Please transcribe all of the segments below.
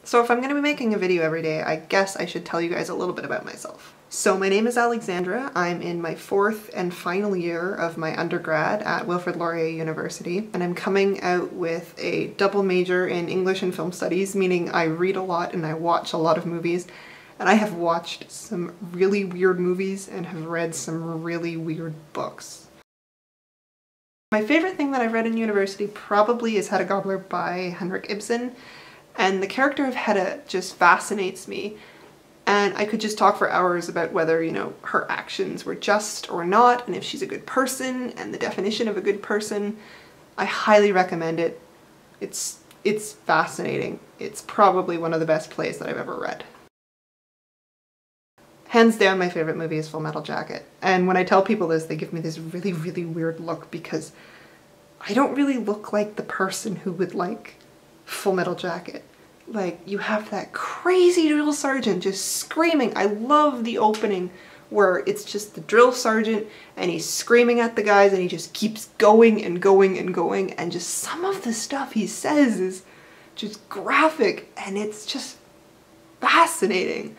So if I'm going to be making a video every day, I guess I should tell you guys a little bit about myself. So my name is Alexandra. I'm in my 4th and final year of my undergrad at Wilfrid Laurier University, and I'm coming out with a double major in English and Film Studies, meaning I read a lot and I watch a lot of movies, and I have watched some really weird movies and have read some really weird books. My favorite thing that I've read in university probably is Hedda Gabler by Henrik Ibsen, and the character of Hedda just fascinates me. And I could just talk for hours about whether, you know, her actions were just or not, and if she's a good person, and the definition of a good person. I highly recommend it. It's fascinating. It's probably one of the best plays that I've ever read. Hands down, my favorite movie is Full Metal Jacket. And when I tell people this, they give me this really, really weird look because I don't really look like the person who would like Full Metal Jacket. Like, you have that crazy drill sergeant just screaming. I love the opening where it's just the drill sergeant and he's screaming at the guys and he just keeps going and going and going, and just some of the stuff he says is just graphic and it's just fascinating.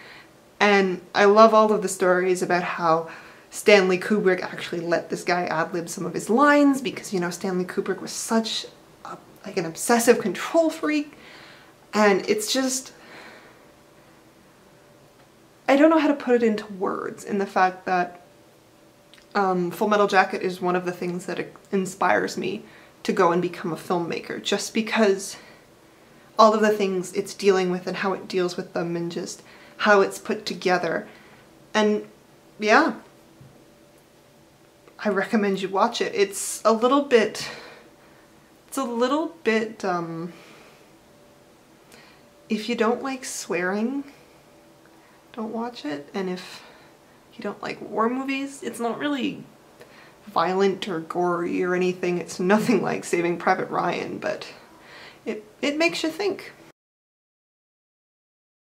And I love all of the stories about how Stanley Kubrick actually let this guy ad-lib some of his lines because, you know, Stanley Kubrick was such like an obsessive control freak. And it's just, I don't know how to put it into words, in the fact that Full Metal Jacket is one of the things that inspires me to go and become a filmmaker, just because all of the things it's dealing with and how it deals with them and just how it's put together. And yeah, I recommend you watch it. It's a little bit if you don't like swearing, don't watch it. And if you don't like war movies, it's not really violent or gory or anything. It's nothing like Saving Private Ryan, but it makes you think.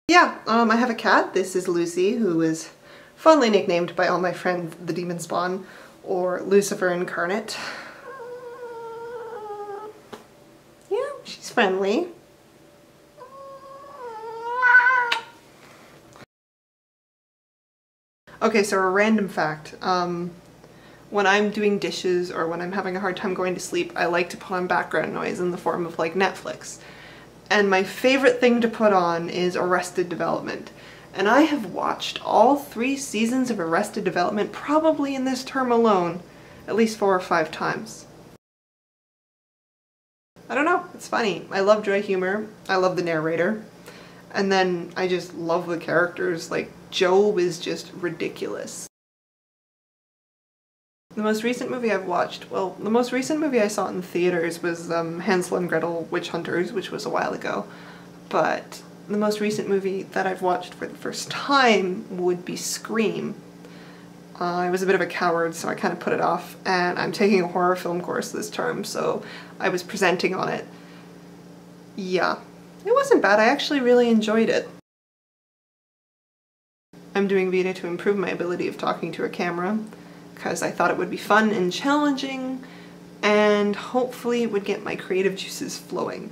Yeah, I have a cat. This is Lucy, who is fondly nicknamed by all my friends the Demon Spawn, or Lucifer Incarnate. Yeah, she's friendly. Okay, so a random fact. When I'm doing dishes or when I'm having a hard time going to sleep, I like to put on background noise in the form of like Netflix. And my favorite thing to put on is Arrested Development. And I have watched all 3 seasons of Arrested Development probably in this term alone at least 4 or 5 times. I don't know, it's funny. I love dry humor. I love the narrator. And then I just love the characters. Like, Job is just ridiculous. The most recent movie I've watched, well, the most recent movie I saw in theaters was Hansel and Gretel Witch Hunters, which was a while ago. But the most recent movie that I've watched for the first time would be Scream. I was a bit of a coward, so I kind of put it off, and I'm taking a horror film course this term, so I was presenting on it. Yeah, it wasn't bad. I actually really enjoyed it. I'm doing VEDA to improve my ability of talking to a camera, because I thought it would be fun and challenging, and hopefully it would get my creative juices flowing.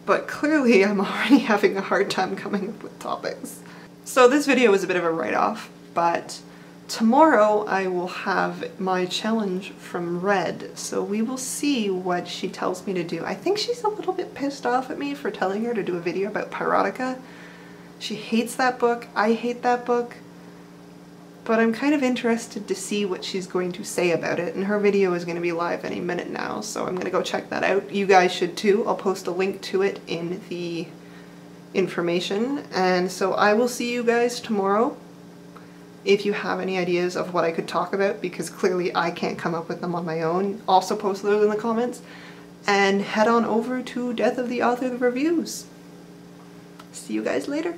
But clearly I'm already having a hard time coming up with topics. So this video was a bit of a write-off, but tomorrow I will have my challenge from Red, so we will see what she tells me to do. I think she's a little bit pissed off at me for telling her to do a video about Pyrottica. She hates that book, I hate that book, but I'm kind of interested to see what she's going to say about it, and her video is going to be live any minute now, so I'm going to go check that out. You guys should too. I'll post a link to it in the information, and so I will see you guys tomorrow. If you have any ideas of what I could talk about, because clearly I can't come up with them on my own, also post those in the comments, and head on over to Death of the Author the Reviews. See you guys later.